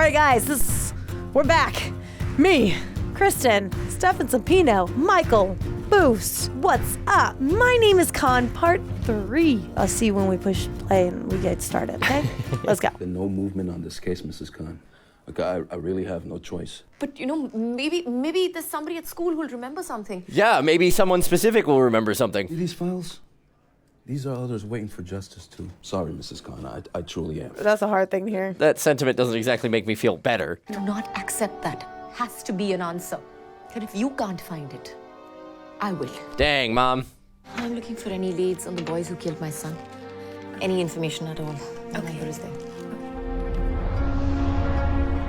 right, guys, we're back. Me, Kristen, Stefan Sapino, Michael, Boost. What's up? My name is Khan, part 3. I'll see you when we push play and we get started, okay? Let's go. There's no movement on this case, Mrs. Khan. Look, I really have no choice. But, you know, maybe there's somebody at school who'll remember something. Yeah, maybe someone specific will remember something. See these files? These are others waiting for justice, too. Sorry, Mrs. Khan, I truly am. That's a hard thing to hear. That sentiment doesn't exactly make me feel better. Do not accept that. Has to be an answer. And if you can't find it, I will. Dang, Mom. I'm looking for any leads on the boys who killed my son. Any information at all. My number is there.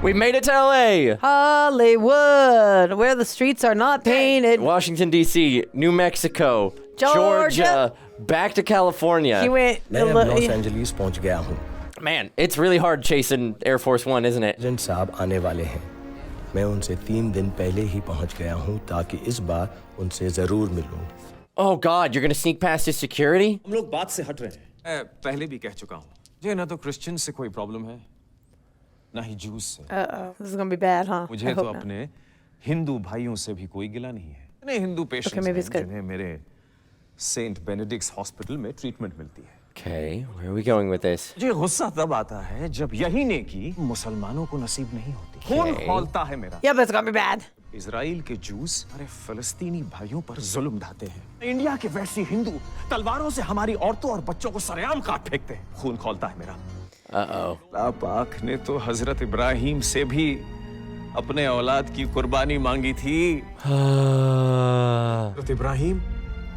We made it to LA! Hollywood, where the streets are not painted. Washington, D.C., New Mexico, Georgia, back to California. He went. मैं Los Angeles पहुंच गया हूं. Man, it's really hard chasing Air Force One, isn't it? Agent साहब आने वाले हैं. मैं उनसे 3 दिन पहले ही पहुंच गया हूं ताकि इस बार उनसे जरूर मिलूं. Oh God, you're gonna sneak past his security? हम लोग बात से हट रहे हैं. मैं पहले भी कह चुका हूं. मुझे ना तो क्रिश्चियन से कोई प्रॉब्लम है, ना ही जूस से. This is gonna be bad, huh? मुझे तो अपने हिंदू भाइयों से भी कोई गिला नहीं है. इतने हिंदू पेशेंट्स हैं जिन्हें मेरे सेंट बेनेडिक्ट्स हॉस्पिटल में ट्रीटमेंट मिलती है. Okay, where are we going with this? मुझे गुस्सा तब आता है जब यही नेकी मुसलमानों को नसीब नहीं होती. खून खौलता है मेरा. Yeah, but it's gonna be bad. Israel के जूस हमारे फिलिस्तीनी भाइयों पर जुल्म ढाते हैं. इंडिया के वैसे हिंदू तलवारों से हमारी औरतों और बच्चों को सरेआम काट फेंकते हैं. खून खौलता है मेरा. अल्लाह पाक ने तो हजरत इब्राहिम से भी अपने औलाद की कुर्बानी मांगी थी. हजरत इब्राहिम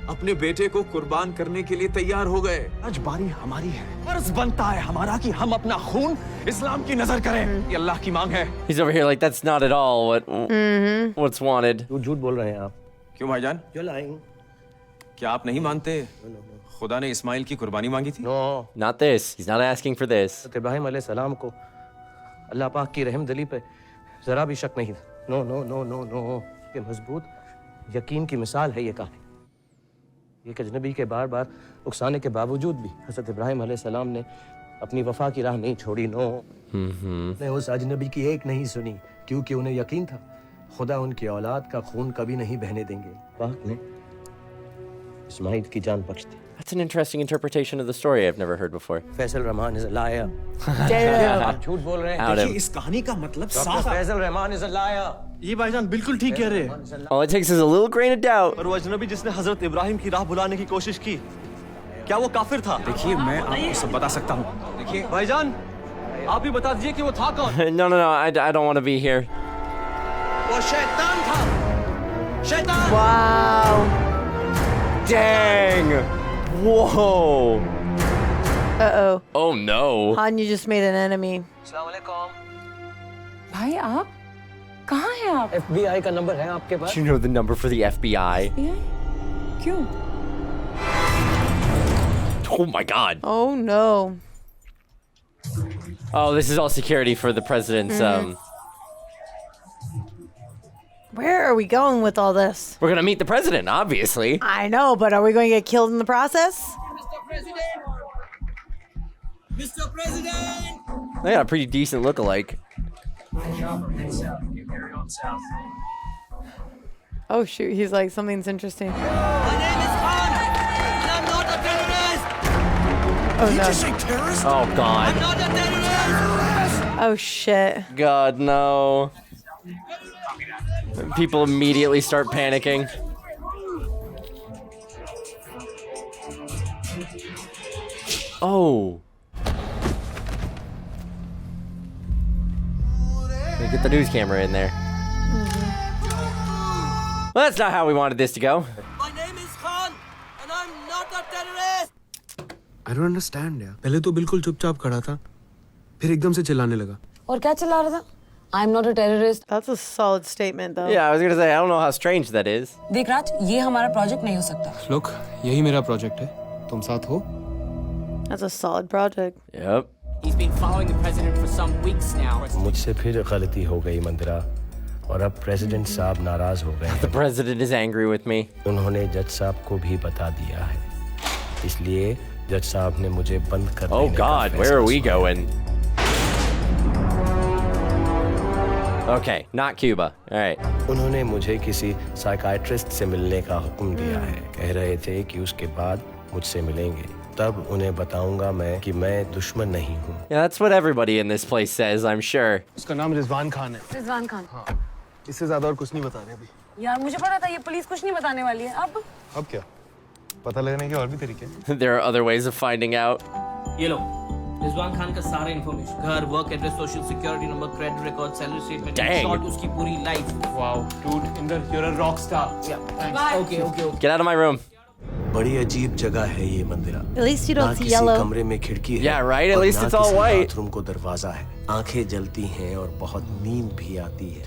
अपने बेटे को कुर्बान करने के लिए तैयार हो गए. आज बारी हमारी है. फर्ज बनता है हमारा कि हम अपना खून इस्लाम की नजर करें. ये अल्लाह की मांग है. He's over here like that's not at all what's wanted. झूठ बोल रहे हैं आप. क्यों भाईजान? You're lying. क्या आप नहीं मानते खुदा ने इस्माइल की कुर्बानी मांगी थी? No. Not this. He's not asking for this. Ibrahim अलैहिस्सलाम को अल्लाह पाक की रहमदिली पे जरा भी शक नहीं. No no no no no. ये मजबूत यकीन की मिसाल है ये कहानी. ये अजनबी के बार बार उकसाने के बावजूद भी हज़रत इब्राहिम अलैहिस्सलाम ने अपनी वफा की राह नहीं छोड़ी. ने उस अजनबी की एक नहीं सुनी क्योंकि उन्हें यकीन था खुदा उनकी औलाद का खून कभी नहीं बहने देंगे. पाक ने इस्माइल की जान बख्श दी. That's an interesting interpretation of the story I've never heard before. Faisal Rahman is a liar. आप झूठ बोल रहे हैं. देखिए इस कहानी का मतलब साफ है. Faisal Rahman is a liar. ये भाईजान बिल्कुल ठीक कह रहे हैं. All it takes is a little grain of doubt. और वो अजनबी जिसने हजरत इब्राहिम की राह बुलाने की कोशिश की, क्या वो काफिर था? देखिए मैं आपको सब बता सकता हूँ. देखिए भाईजान आप ही बता दीजिए कि वो था कौन? No, I don't want to be here. वो शैतान था. शैतान. Wow. Dang. Whoa. Uh-oh. Oh no. Han, you just made an enemy. भाई आप कहाँ हैं आप? FBI का नंबर है आपके पास? Do you know the number for the FBI? क्यों? Oh my God. Oh no. Oh, this is all security for the president's. Where are we going with all this? We're gonna meet the president, obviously. I know, but are we going to get killed in the process? Mr. President. Mr. President. They got a pretty decent look-alike. Oh shoot, he's like, something's interesting. My name is Khan, and I'm not a terrorist. Oh no. say terrorist? Oh God. I'm not a terrorist. Oh shit. God, no. People immediately start panicking. Oh. Get the news camera in there. Well, that's not how we wanted this to go. My name is Khan, and I'm not a terrorist. I don't understand यार. पहले तो बिल्कुल चुपचाप खड़ा था, फिर एकदम से चिल्लाने लगा. और क्या चिल्ला रहा था? I'm not a terrorist. That's a solid statement though. Yeah, I was gonna say, I don't know how strange that is. देख राज, ये हमारा प्रोजेक्ट नहीं हो सकता. Look, यही मेरा प्रोजेक्ट है. तुम साथ हो? That's a solid project. Yep. He's been following the president for some weeks now. मुझसे फिर गलती हो गई मंदिरा और अब प्रेसिडेंट साहब नाराज हो गए. The president is angry with me. उन्होंने जज साहब को भी बता दिया है. इसलिए जज साहब ने मुझे बंद कर Oh God, where are we going? Okay, not Cuba. All right. उन्होंने मुझे किसी साइकाइट्रिस्ट से मिलने का हुक्म दिया है। कह रहे थे कि उसके बाद मुझसे मिलेंगे। तब उन्हें बताऊंगा मैं कि मैं दुश्मन नहीं हूँ। Yeah, that's what everybody in this place says, I'm sure. उसका नाम रिजवान खान है। रिजवान खान। हाँ, इससे ज्यादा और कुछ नहीं बता रहे अभी। यार मुझे पता था ये पुलिस कुछ नहीं बताने वाली है। अब क्या? पता लगने के और भी तरीके। There are other ways of finding out. ये लो रिजवान खान का सारा इन्फॉर्मेशन, घर, work address, social security number, credit record, salary statement, short उसकी पूरी life. Wow, dude, Inder, you're a rock star. Yeah, thanks. Okay. Get out of my room. बड़ी अजीब जगह है ये मंदिरा। At least you don't see किसी yellow. कमरे में खिड़की है। Yeah, right? At least it's all white. Bathroom को दरवाजा है। आंखें जलती हैं और बहुत नींद भी आती है।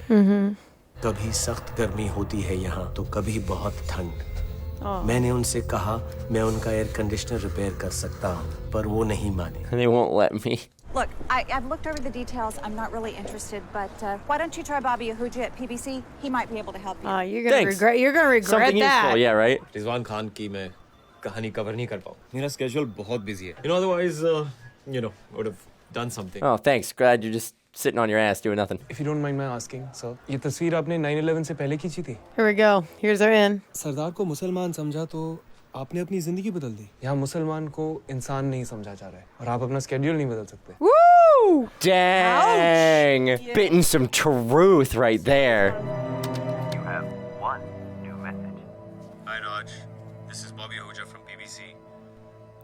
कभी सख्त गर्मी होती है यहाँ तो कभी बहुत ठंड। मैंने उनसे कहा मैं उनका एयर कंडीशनर रिपेयर कर सकता हूँ, पर वो नहीं माने। They won't let me. Look, I've looked over the details. I'm not really interested, but why don't you try Bobby Ahuja at PBC? He might be able to help you. You're gonna Thanks. regret. You're gonna regret Something that. useful, yeah, right? Rizwan Khan की मैं कहानी cover नहीं कर पाऊँ। मेरा schedule बहुत busy है। Otherwise, would have done something. Oh, thanks. Glad you're just sitting on your ass doing nothing. If you don't mind my asking, sir, ये तस्वीर आपने 9/11 से पहले खींची थी? Here we go. Here's our in. सरदार को मुसलमान समझा तो आपने अपनी जिंदगी बदल दी। यहाँ मुसलमान को इंसान नहीं समझा जा रहा है और आप अपना स्केड्यूल नहीं बदल सकते। Woo! Dang! Bitten some truth right there. You have one new message. Hi Raj, this is Bobby Ahuja from BBC.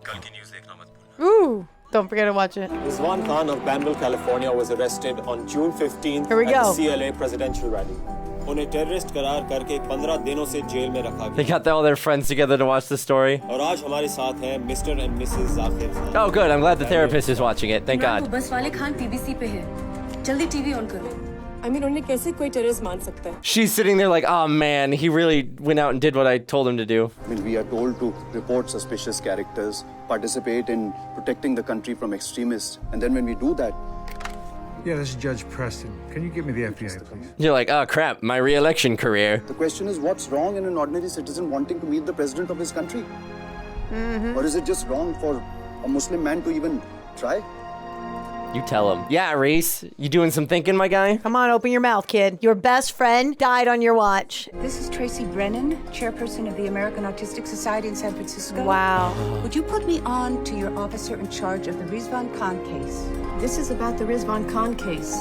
कल की न्यूज़ देखना मत भूलना। Ooh! Don't forget to watch it. Rizwan Khan of Bangalore, California was arrested on June 15th Here we at go. the CLA presidential rally. उन्हें terrorist करार करके 15 दिनों से जेल में रखा They गया। got all their friends together to watch the story. और आज हमारे साथ हैं mister and Mrs Zakir Khan. Oh, good. I'm glad the therapist is watching it. Thank God. बस वाले खान पीबीसी पे है। जल्दी टीवी ऑन करो। I mean, उन्हें कैसे कोई टेररिस्ट मान सकता है? She's sitting there like, oh man, he really went out and did what I told him to do. I mean, we are told to report suspicious characters, participate in protecting the country from extremists, and then when we do that. Yeah, this is Judge Preston. Can you give me the FBI, please? You're like, oh crap, my re-election career. The question is, what's wrong in an ordinary citizen wanting to meet the president of his country? Or is it just wrong for a Muslim man to even try? You tell him. Yeah, Reese, you doing some thinking, my guy? Come on, open your mouth, kid. Your best friend died on your watch. This is Tracy Brennan, chairperson of the American Autistic Society in San Francisco. Wow. Would you put me on to your officer in charge of the Rizwan Khan case? This is about the Rizwan Khan case.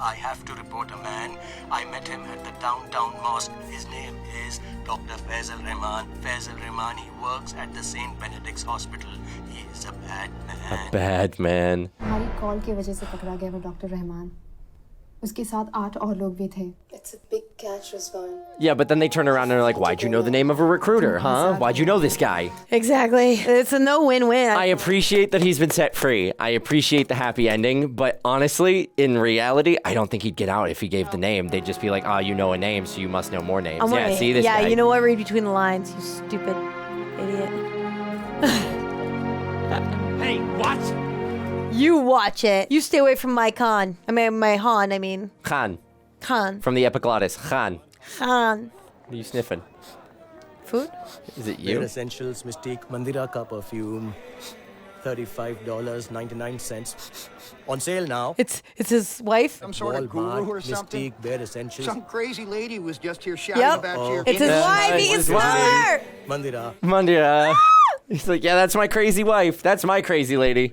I have to report a man. I met him at the downtown mosque. His name is Dr. Faisal Rahman. Faisal Rahman, he works at the St. Benedict's Hospital. He is a bad man. A bad man. हमारी call की वजह से पकड़ा गया वो doctor Rahman. उसके साथ 8 और लोग भी थे। It's a big catch, Rizwan. Yeah, but then they turn around and they're like, why'd you know the name of a recruiter, huh? Why'd you know this guy? Exactly. It's a no-win-win. I appreciate that he's been set free. I appreciate the happy ending, but honestly, in reality, I don't think he'd get out if he gave the name. They'd just be like, oh, you know a name, so you must know more names. Yeah, see this guy? Yeah, you know what? Read between the lines, you stupid idiot. Hey, what? You watch it. You stay away from my Khan. My Han, I mean. Khan. Khan. From the epiglottis. Khan. Khan. What are you sniffing? Food? Is it you? Bare Essentials Mystique Mandira ka perfume. $35.99. On sale now. It's his wife? Some sort of guru or something? Mystique Bare Essentials. Some crazy lady was just here shouting about your... It's his wife. He can smell her. Mandira. Mandira. He's like, yeah, that's my crazy wife. That's my crazy lady.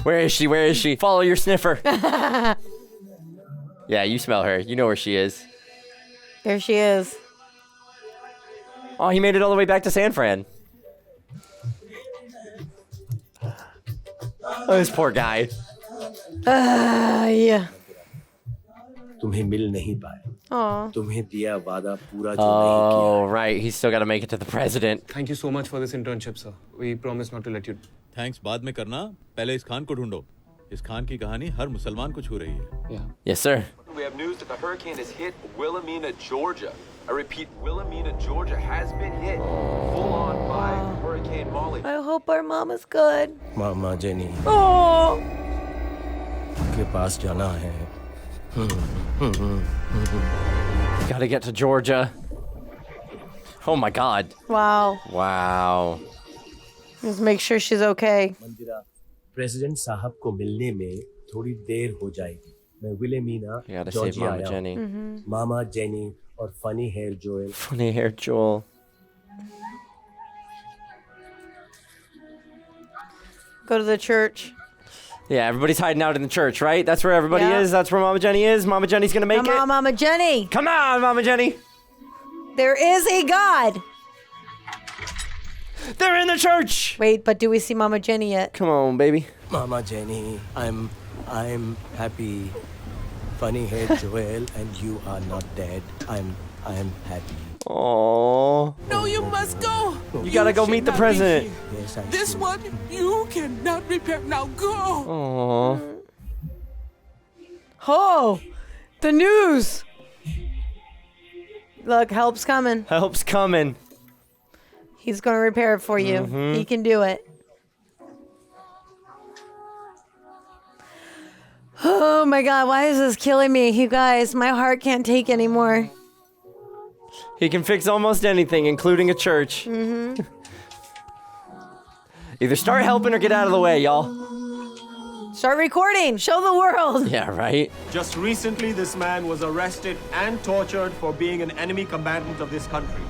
Where is she? Where is she? Follow your sniffer. Yeah, you smell her. You know where she is. There she is. Oh, he made it all the way back to San Fran. Oh, this poor guy. Yeah. तुम्हें मिल नहीं पाए. Aw. तुम्हें दिया वादा पूरा जो नहीं किया. Oh, right. He's still got to make it to the president. Thank you so much for this internship, sir. We promise not to let you. Thanks बाद में करना. पहले इस खान को ढूंढो. इस खान की कहानी हर मुसलमान को छू रही है. Yeah. Yes, sir. We have news that the hurricane has hit Wilhelmina, Georgia. I repeat, Wilhelmina, Georgia has been hit full on by Hurricane Molly. I hope our mama's good. Mama Jenny. Oh. के पास जाना है. Gotta get to Georgia. Oh my God. Wow. Wow. Just make sure she's okay. Mandira president साहब को मिलने में थोड़ी देर हो जाएगी। मैं विलेमीना, जॉर्जी आया हूँ, मामा जेनी और funny hair Joel. Funny hair Joel. Go to the church. Yeah, everybody's hiding out in the church, right? That's where everybody Yeah. is. That's where Mama Jenny is. Mama Jenny's gonna make Come it. on, Mama Jenny. Come on, Mama Jenny. There is a God. They're in the church. Wait, but do we see Mama Jenny yet? Come on, baby. Mama Jenny, I'm happy. Funny head Joel, and you are not dead. I'm happy. Aww. No, you must go. You gotta go meet the president. Yes, I This one you cannot repair. Now go. Aww. Oh, the news. Look, help's coming. Help's coming. He's going to repair it for you. Mhm. He can do it. Oh my God, why is this killing me? You guys, my heart can't take anymore. He can fix almost anything, including a church. Either start helping or get out of the way, y'all. Start recording. Show the world. Yeah, right? Just recently, this man was arrested and tortured for being an enemy combatant of this country.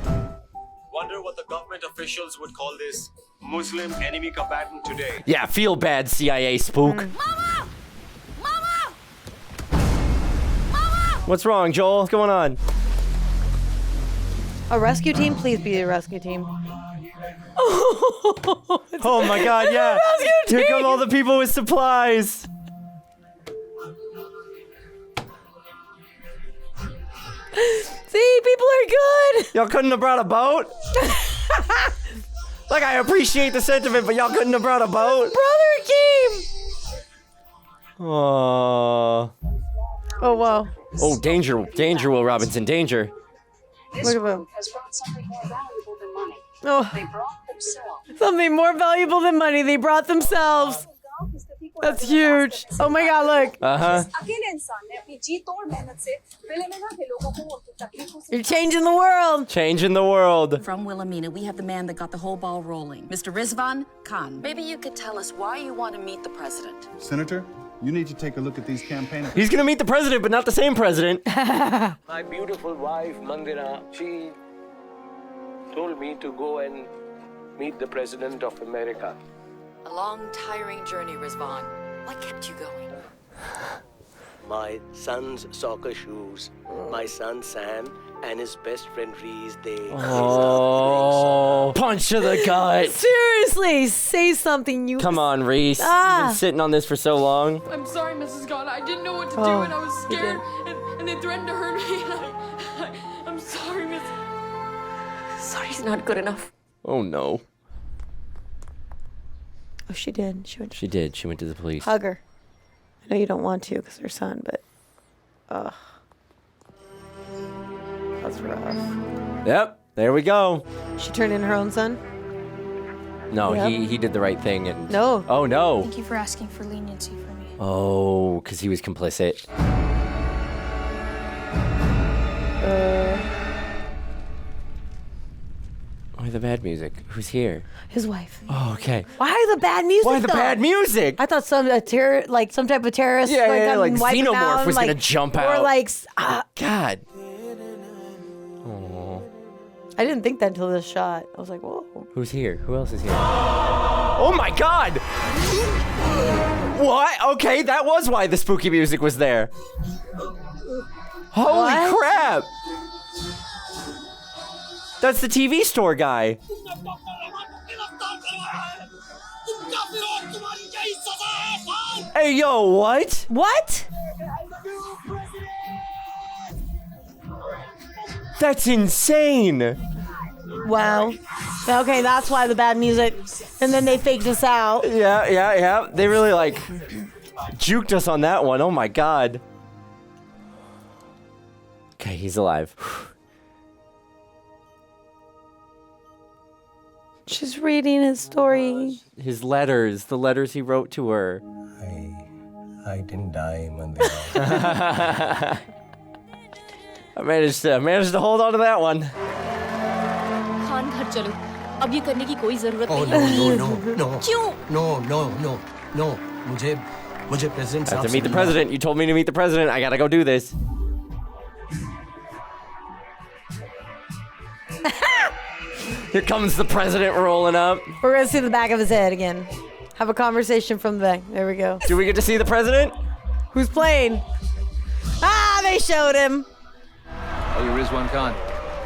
Wonder what the government officials would call this Muslim enemy combatant today. Yeah, feel bad, CIA spook. Mama! Mama! What's wrong, Joel? What's going on? A rescue team? Please be a rescue team. Oh my God, yeah. Here come all the people with supplies. See, people are good. Y'all couldn't have brought a boat? Like, I appreciate the sentiment, but y'all couldn't have brought a boat? Brother came. Aww. Oh, wow. Oh, danger, danger, Will Robinson, danger. Look at them. has brought something more valuable than money. Oh. They brought themselves. Something more valuable than money. They brought themselves. That's huge. Oh my God, look. Uh-huh. You're changing the world. Changing the world. From Wilhelmina, we have the man that got the whole ball rolling, Mr. Rizvan Khan. Maybe you could tell us why you want to meet the president. Senator, you need to take a look at these campaigns. He's gonna meet the president, but not the same president. My beautiful wife, Mandira, she told me to go and meet the President of America. A long, tiring journey, Rizvan. What kept you going? My son's soccer shoes, my son Sam, and his best friend Reese, they... Oh, punch to the gut. Seriously, say something. You. Come on, Reese. You've been sitting on this for so long. I'm sorry, Mrs. Ghana. I didn't know what to do, and I was scared, and they threatened to hurt me. I'm sorry, Miss. Sorry's not good enough. Oh, no. Oh, she did. She went. She did. She went to the police. Hug her. I know you don't want to because her son, but. Ugh. That's rough. Yep. There we go. She turned in her own son? No, Yep. he did the right thing. And No. Oh, no. Thank you for asking for leniency for me. Oh, because he was complicit. Why the bad music? Who's here? His wife. Oh, okay. Why the bad music? Why the bad music? I thought some type of terrorist. Yeah, yeah, come like and wipe him Xenomorph out, was like, gonna jump Or out. like, God. Oh. I didn't think that until this shot. I was like, whoa. Who's here? Who else is here? Oh my God! What? Okay, that was why the spooky music was there. Holy What? crap! That's the TV store guy. Hey, yo, what? What? That's insane. Wow. Okay, that's why the bad music. And then they faked us out. Yeah. They really, like, juked us on that one. Oh, my God. Okay, he's alive. She's reading his story. His letters, the letters he wrote to her. I didn't die, Mandira. I managed to hold on to that one. Khan घर चलो अब ये करने की कोई जरूरत Oh, नहीं है no. क्यों No. No, मुझे president I have to meet the president. You told me to meet the president. I gotta go do this. Here comes the president rolling up. We're gonna see the back of his head again. Have a conversation from the back. There we go. Do we get to see the president? Who's playing? Ah, they showed him. Oh, you're Rizwan Khan.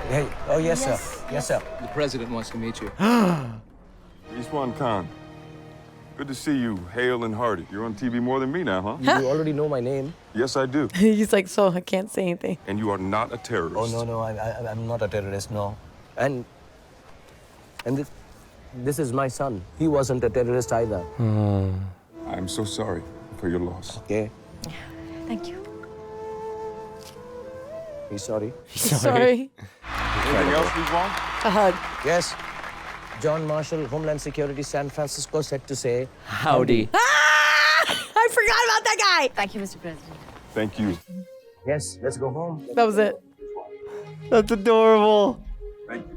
Hey, oh yes, sir. Yes, sir. The president wants to meet you. Rizwan Khan. Good to see you, hale and hearty. You're on TV more than me now, huh? You already know my name. Yes, I do. He's like, so I can't say anything. And you are not a terrorist. Oh no, I'm not a terrorist. No, and this is my son. He wasn't a terrorist either. I'm so sorry for your loss. Okay. Thank you. He's sorry. Sorry. Anything else, Rizwan? A hug. Yes. John Marshall, Homeland Security, San Francisco, said to say, howdy. Ah! I forgot about that guy. Thank you, Mr. President. Thank you. Yes, let's go home. That was it. That's adorable. Thank you.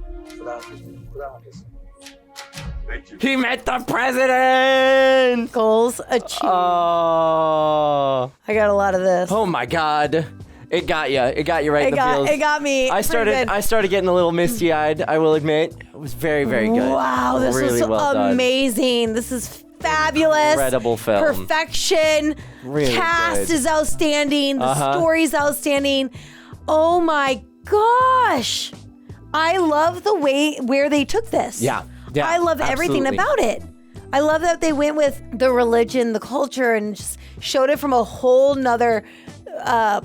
Thank you. He met the president. Goals achieved. Oh. I got a lot of this. Oh my God. It got you. It got you right in the feels. It got me. I started getting a little misty-eyed, I will admit. It was very, very good. Wow, this really was well amazing. Done. This is fabulous. Incredible film. Perfection. Really Cast good. is outstanding. The story's outstanding. Oh my gosh. I love the way where they took this. Yeah. I love everything about it. I love that they went with the religion, the culture, and just showed it from a whole nother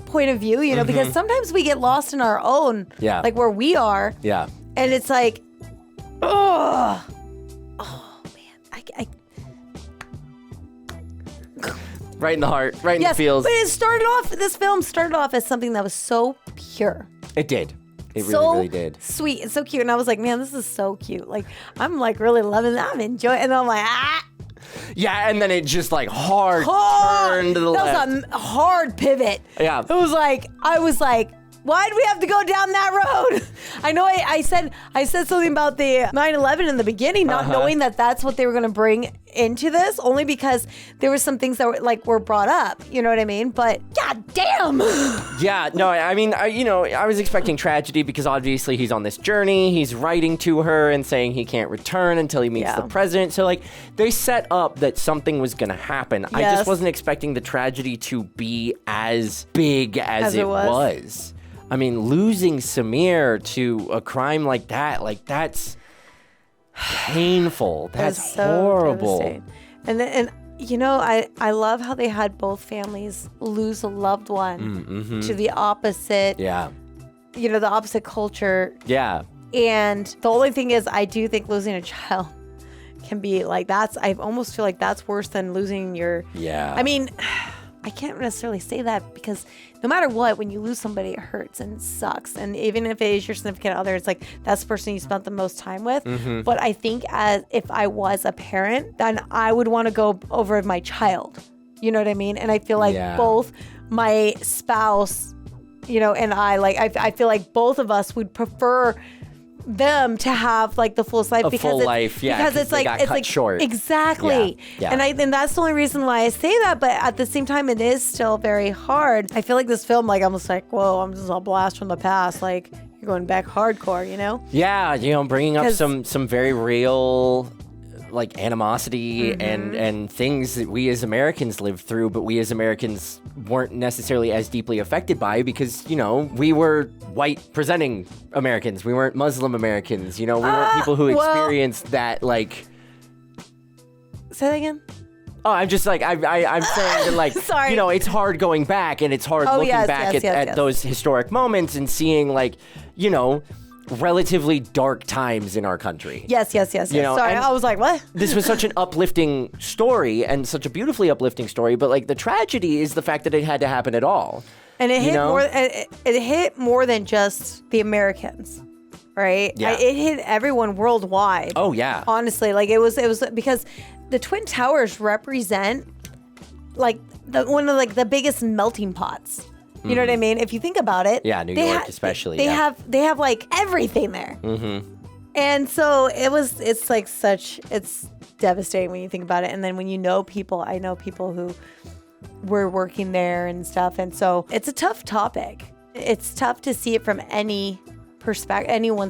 point of view, you know, because sometimes we get lost in our own, like where we are. Yeah. And it's like, oh man, I right in the heart, right in the feels. But this film started off as something that was so pure. It did. It so really did. Sweet and so cute. And I was like, man, this is so cute. Like, I'm like really loving that. I'm enjoying it. And I'm like, Yeah, and then it just like hard turned to the left. That was a hard pivot. Yeah. It was like, I was like, why do we have to go down that road? I know I said something about the 9/11 in the beginning, not knowing that that's what they were going to bring into this, only because there were some things that were brought up. You know what I mean? But god damn. Yeah, no, I mean, I was expecting tragedy because obviously he's on this journey. He's writing to her and saying he can't return until he meets the president. So like they set up that something was going to happen. Yes. I just wasn't expecting the tragedy to be as big as it was. I mean, losing Samir to a crime like that's painful. That's so horrible. devastating. And you know, I love how they had both families lose a loved one to the opposite. Yeah. You know, the opposite culture. Yeah. And the only thing is, I do think losing a child can be like I almost feel like that's worse than losing your. Yeah. I mean, I can't necessarily say that because no matter what, when you lose somebody, it hurts and it sucks. And even if it is your significant other, it's like that's the person you spent the most time with. But I think as if I was a parent, then I would want to go over my child. You know what I mean? And I feel like both my spouse, you know, and I feel like both of us would prefer them to have like the fullest life full life, because it's like got cut short. Exactly. Yeah. And that's the only reason why I say that, but at the same time it is still very hard. I feel like this film, like almost like, whoa, I'm just a blast from the past, like you're going back hardcore, you know? Yeah, you know, bringing up some very real like animosity and things that we as Americans lived through, but we as Americans weren't necessarily as deeply affected by because, you know, we were white presenting Americans. We weren't Muslim Americans. You know, we weren't people who experienced that, like... Say that again? Oh, I'm just like, I'm saying that, like, Sorry. you know, it's hard going back and it's hard looking back at those historic moments and seeing, like, you know, relatively dark times in our country. Yes. You know, Sorry, I was like, what? This was such an uplifting story and such a beautifully uplifting story, but like the tragedy is the fact that it had to happen at all. And it hit more than just the Americans, right? Yeah. It hit everyone worldwide. Oh yeah. Honestly, like it was because the Twin Towers represent like one of like the biggest melting pots. You know what I mean? If you think about it. Yeah, New York especially. They have like everything there. And so it's devastating when you think about it. And then when you know people, I know people who were working there and stuff. And so it's a tough topic. It's tough to see it from anyone's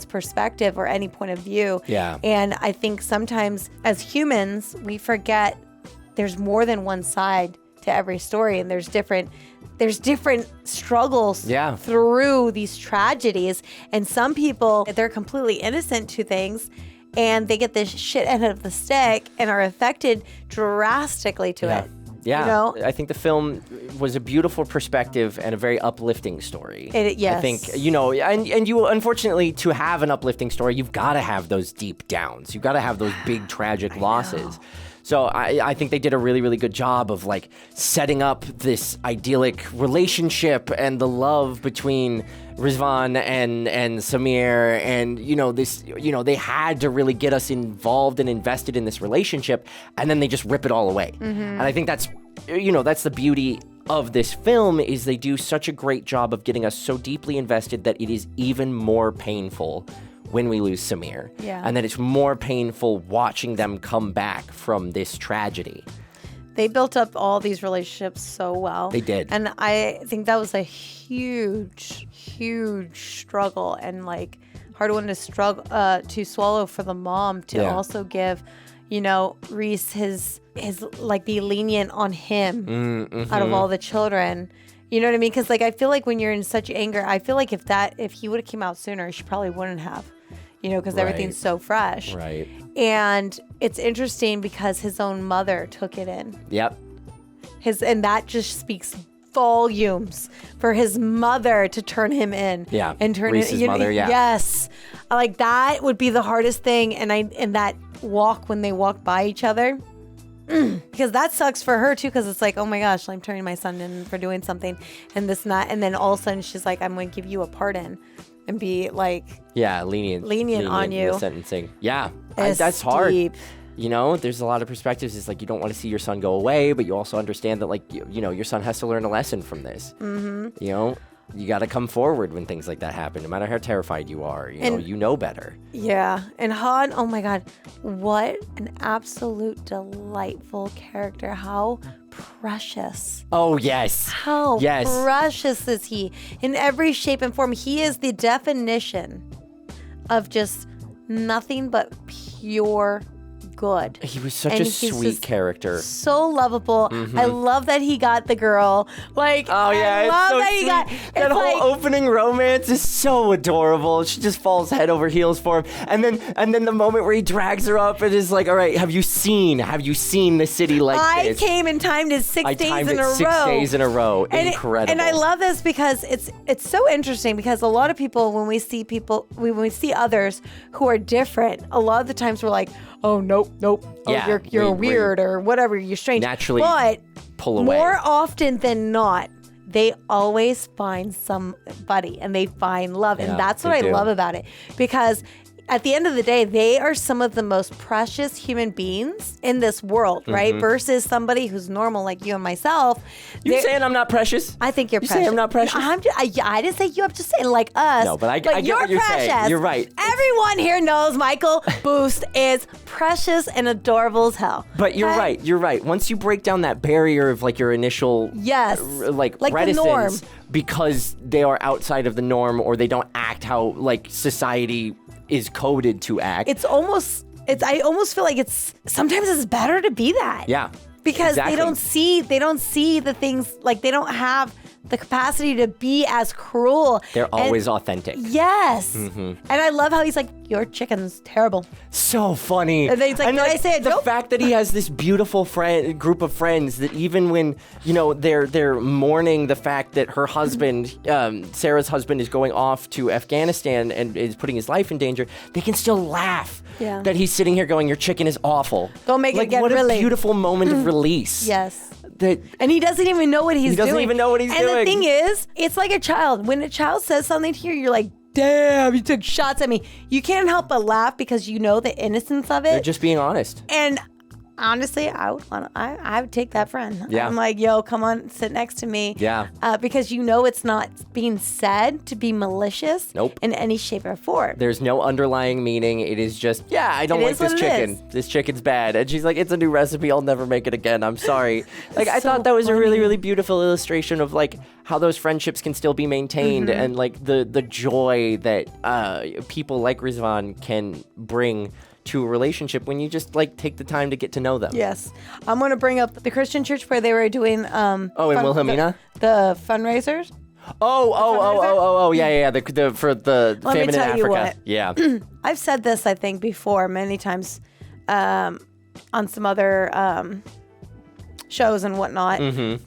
perspective or any point of view. Yeah. And I think sometimes as humans, we forget there's more than one side to every story, and there's different struggles through these tragedies. And some people, they're completely innocent to things, and they get this shit end of the stick and are affected drastically to it. Yeah, you know? I think the film was a beautiful perspective and a very uplifting story. Yes. I think, and you, unfortunately, to have an uplifting story, you've got to have those deep downs. You've got to have those big tragic losses. So I think they did a really, really good job of like setting up this idyllic relationship and the love between Rizwan and Samir, and they had to really get us involved and invested in this relationship, and then they just rip it all away. And I think that's the beauty of this film, is they do such a great job of getting us so deeply invested that it is even more painful when we lose Samir. Yeah. And that it's more painful watching them come back from this tragedy. They built up all these relationships so well. They did. And I think that was a huge, huge struggle, and like hard one to swallow for the mom to also give, Reese his like be lenient on him out of all the children. You know what I mean? Because like I feel like when you're in such anger, I feel like if he would have came out sooner, she probably wouldn't have. Because everything's so fresh. Right. And it's interesting because his own mother took it in. Yep. And that just speaks volumes for his mother to turn him in. Yeah. And turn Reese's mother, yeah. Yes. Like that would be the hardest thing. And that walk when they walk by each other. Because that sucks for her too, because it's like, oh my gosh, I'm turning my son in for doing something and this and that. And then all of a sudden she's like, I'm going to give you a pardon and be like, lenient on you. In the sentencing. Yeah, It's that's hard. deep. There's a lot of perspectives. It's like you don't want to see your son go away, but you also understand that, like, your son has to learn a lesson from this. You got to come forward when things like that happen, no matter how terrified you are. You know better. Yeah. And Han, oh my God, what an absolute delightful character. How precious. Oh, yes. How precious is he in every shape and form. He is the definition of just nothing but pure good. He was such a sweet character. So lovable. I love that he got the girl. Like, oh yeah, I love so that he sweet. got That whole opening romance is so adorable. She just falls head over heels for him, and then the moment where he drags her up and is like, "All right, have you seen the city like this?" I came and timed it 6 days in a row. 6 days in a row. Incredible. And I love this because it's so interesting, because a lot of people, when we see others who are different, a lot of the times we're like, oh, nope. Oh, Yeah, you're weird or whatever. You're strange. Naturally but pull away. More often than not, they always find somebody and they find love. Yeah, and that's what I love about it. Because at the end of the day, they are some of the most precious human beings in this world, right? Versus somebody who's normal like you and myself. You saying I'm not precious? I think you're you precious. Saying I'm not precious? I didn't say you. I'm just saying like us. No, but I get what you're precious. saying. You're right. Everyone here knows Michael Boost is precious and adorable as hell. But you're right. You're right. Once you break down that barrier of like your initial like reticence, the norm, because they are outside of the norm or they don't act how like society is coded to act. I almost feel like sometimes it's better to be that. Yeah. Because exactly. they don't see the things, like they don't have the capacity to be as cruel. They're always authentic. Yes. And I love how he's like, your chicken's terrible. So funny. And then he's like, did I say a joke? The fact that he has this beautiful group of friends that even when, they're mourning the fact that her husband, Sarah's husband, is going off to Afghanistan and is putting his life in danger, they can still laugh that he's sitting here going, your chicken is awful. Don't make it get what really. A beautiful moment of release. Yes. And he doesn't even know what he's doing. He doesn't even know what he's doing. And the thing is, it's like a child. When a child says something to you, you're like, damn, you took shots at me. You can't help but laugh because you know the innocence of it. They're just being honest. And honestly, I would take that friend. Yeah. I'm like, yo, come on, sit next to me. Yeah. Because you know it's not being said to be malicious. Nope. In any shape or form. There's no underlying meaning. It is just, I don't like this chicken. This chicken's bad. And she's like, it's a new recipe. I'll never make it again. I'm sorry. Like, I thought that was a really, really beautiful illustration of like how those friendships can still be maintained and like the joy that people like Rizwan can bring to a relationship when you just like take the time to get to know them. Yes. I'm going to bring up the Christian church where they were doing in Wilhelmina? The fundraisers. Yeah. For the Let famine me in tell you Africa. what. Yeah. I've said this, I think, before many times on some other shows and whatnot.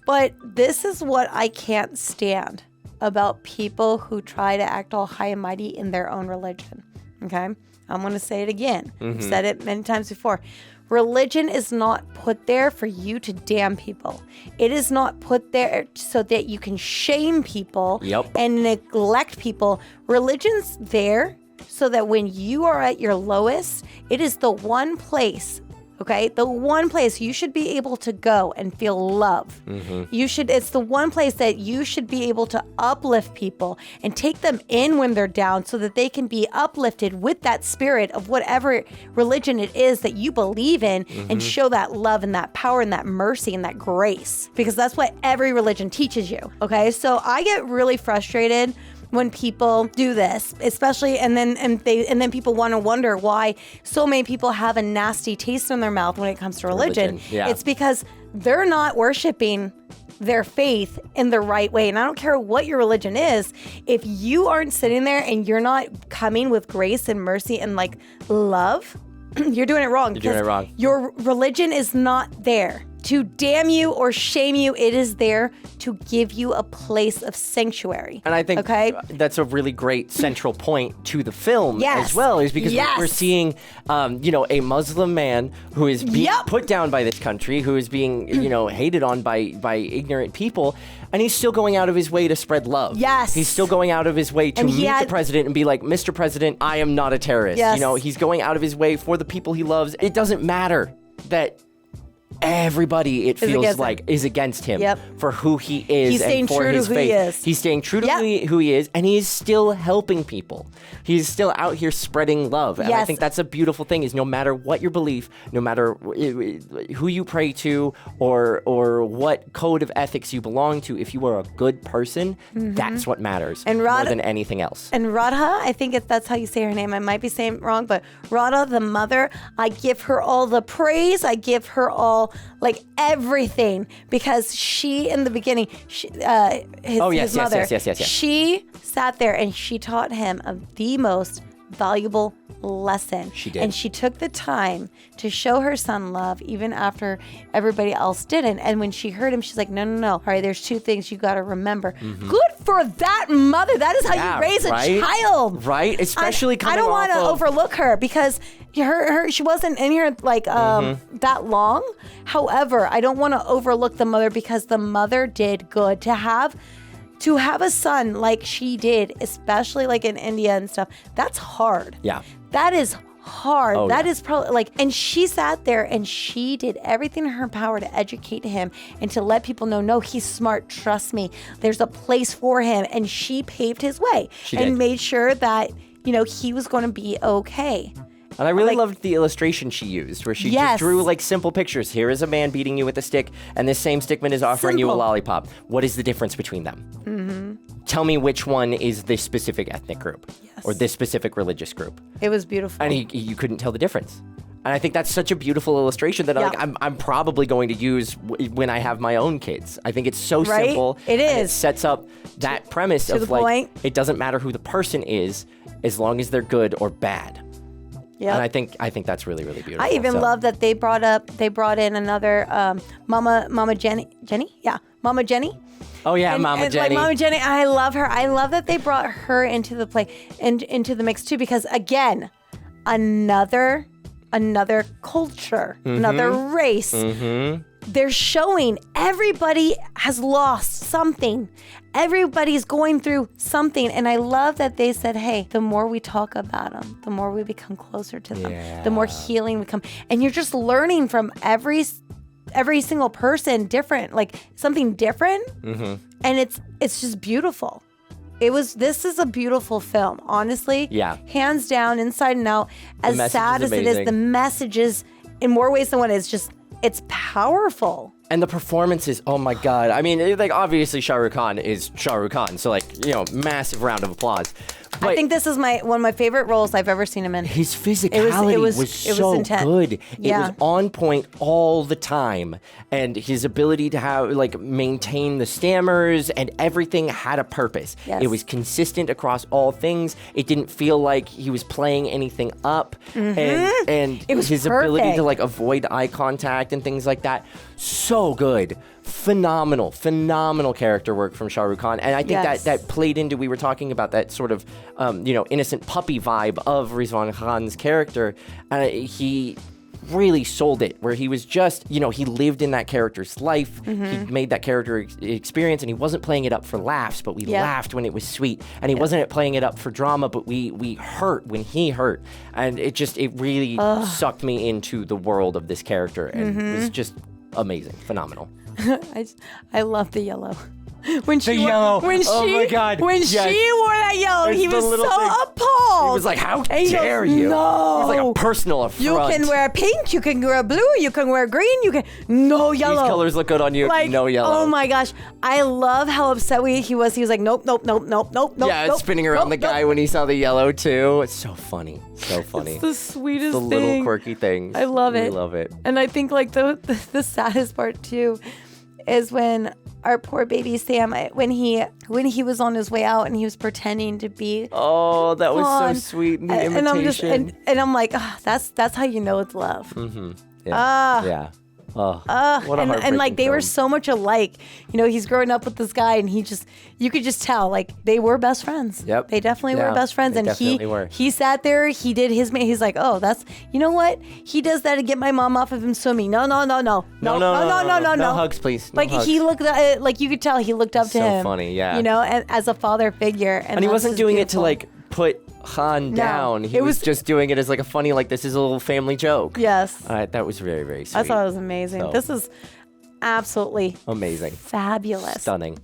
But this is what I can't stand about people who try to act all high and mighty in their own religion. Okay? I'm going to say it again. I've said it many times before. Religion is not put there for you to damn people. It is not put there so that you can shame people and neglect people. Religion's there so that when you are at your lowest, it is the one place, okay? The one place you should be able to go and feel love. It's the one place that you should be able to uplift people and take them in when they're down so that they can be uplifted with that spirit of whatever religion it is that you believe in and show that love and that power and that mercy and that grace, because that's what every religion teaches you, okay? So I get really frustrated when people do this, especially, and then people want to wonder why so many people have a nasty taste in their mouth when it comes to religion. Yeah. It's because they're not worshiping their faith in the right way. And I don't care what your religion is, if you aren't sitting there and you're not coming with grace and mercy and like love, you're doing it wrong. You're doing it wrong. Your religion is not there to damn you or shame you. It is there to give you a place of sanctuary. And I think that's a really great central point to the film as well, is because we're seeing, a Muslim man who is being put down by this country, who is being, hated on by ignorant people, and he's still going out of his way to spread love. Yes. He's still going out of his way to meet the president and be like, Mr. President, I am not a terrorist. Yes. He's going out of his way for the people he loves. It doesn't matter that everybody, it feels like, is against him for who he is. He's staying and for true his to who faith. he is. He's staying true to who he is, and he's still helping people. He's still out here spreading love. And I think that's a beautiful thing, is no matter what your belief, no matter who you pray to or what code of ethics you belong to, if you are a good person, that's what matters more than anything else. And Radha, I think that's how you say her name. I might be saying it wrong, but Radha, the mother, I give her all the praise. I give her all, like, everything, because she, in the beginning, his mother, she sat there and she taught him the most valuable lesson. She did. And she took the time to show her son love even after everybody else didn't. And when she heard him, she's like, no. All right, there's two things you got to remember. Good for that mother. That is how you raise a child. Right? Especially coming I don't want to off of... overlook her, because she wasn't in here like that long. However, I don't want to overlook the mother, because the mother did good to have a son like she did, especially like in India and stuff. That's hard. Yeah. That is hard. Oh, That is probably like, and she sat there and she did everything in her power to educate him and to let people know, no, he's smart. Trust me. There's a place for him. And she paved his way and made sure that, he was going to be okay. And I really loved the illustration she used, where she just drew like simple pictures. Here is a man beating you with a stick, and this same stickman is offering you a lollipop. What is the difference between them? Tell me which one is this specific ethnic group or this specific religious group. It was beautiful. And you couldn't tell the difference. And I think that's such a beautiful illustration that I'm probably going to use when I have my own kids. I think it's so simple. It is. And it sets up that premise of like, it doesn't matter who the person is, as long as they're good or bad. Yeah, and I think that's really, really beautiful. I even love that they brought in another Mama Jenny. Yeah, Mama Jenny. Oh yeah, Mama Jenny. Like Mama Jenny, I love her. I love that they brought her into the play and into the mix too, because again, another culture, another race they're showing everybody has lost something. Everybody's going through something. And I love that they said, hey, the more we talk about them, the more we become closer to them, the more healing we come. And you're just learning from every single person different, like something different. And it's just beautiful. This is a beautiful film, honestly. Yeah. Hands down, inside and out. As sad as it is, the message is in more ways than one. It's powerful. And the performances, oh my God. I mean, like, obviously Shah Rukh Khan is Shah Rukh Khan. So, like, massive round of applause. But I think this is one of my favorite roles I've ever seen him in. His physicality was so intense. good. Yeah. It was on point all the time. And his ability to have, maintain the stammers and everything had a purpose. Yes. It was consistent across all things. It didn't feel like he was playing anything up. And It was his ability to, perfect. avoid eye contact and things like that. So good. Phenomenal character work from Shah Rukh Khan. And I think that played into, we were talking about that sort of, innocent puppy vibe of Rizwan Khan's character. He really sold it, where he was just, he lived in that character's life. He made that character experience, and he wasn't playing it up for laughs, but we laughed when it was sweet. And he wasn't playing it up for drama, but we hurt when he hurt. And it really sucked me into the world of this character, and it was just amazing, phenomenal. I love the yellow. When she yellow. When Oh she, my God. When Yes. she wore that yellow, There's he the was so little thing. appalled. He was like, how And he dare goes, you? No. It was like a personal affront. You can wear pink, you can wear blue, you can wear green, you can no yellow. These colors look good on you. No yellow. Oh my gosh. I love how upset he was. He was like, nope. Yeah, it's spinning around the guy when he saw the yellow too. It's so funny. So funny. It's the sweetest the thing. little quirky things. I love it. We love it. And I think the saddest part too is when our poor baby Sam, when he was on his way out and he was pretending to be. Oh, that was Khan. so sweet. The And I'm just imitation. and I'm like, that's how you know it's love. Yeah. Yeah. Oh, what a and heartbreaking they were film. so much alike. He's growing up with this guy, and you could just tell, they were best friends. Yep. They definitely Yeah, were best friends. they And definitely were. he sat there, he did his, he's like, oh, that's, you know what? He does that to get my mom off of him swimming. No. No hugs, please. No hugs. He looked, you could tell he looked up to so him. funny, yeah. And as a father figure. And he that's wasn't just doing beautiful. it to put Khan down. He it was was- just doing it as a funny, this is a little family joke. Yes. That was very, very sweet. I thought it was amazing. So, This is absolutely amazing. fabulous. Stunning.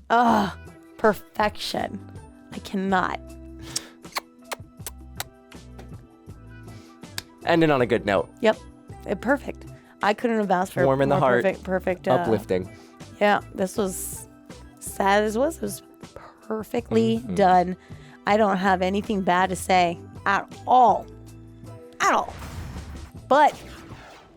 Perfection. I cannot. Ending on a good note. Yep. Perfect. I couldn't have asked for Warm in the more heart. perfect. Uplifting. Yeah, this was sad as it was perfectly done. I don't have anything bad to say at all. But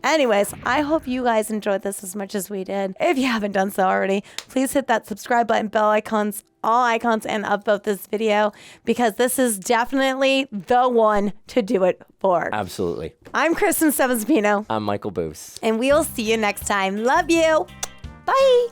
anyways, I hope you guys enjoyed this as much as we did. If you haven't done so already, please hit that subscribe button, bell icons, all icons, and upvote this video, because this is definitely the one to do it for. Absolutely. I'm Kristen Pino. I'm Michael Booth. And we'll see you next time. Love you. Bye.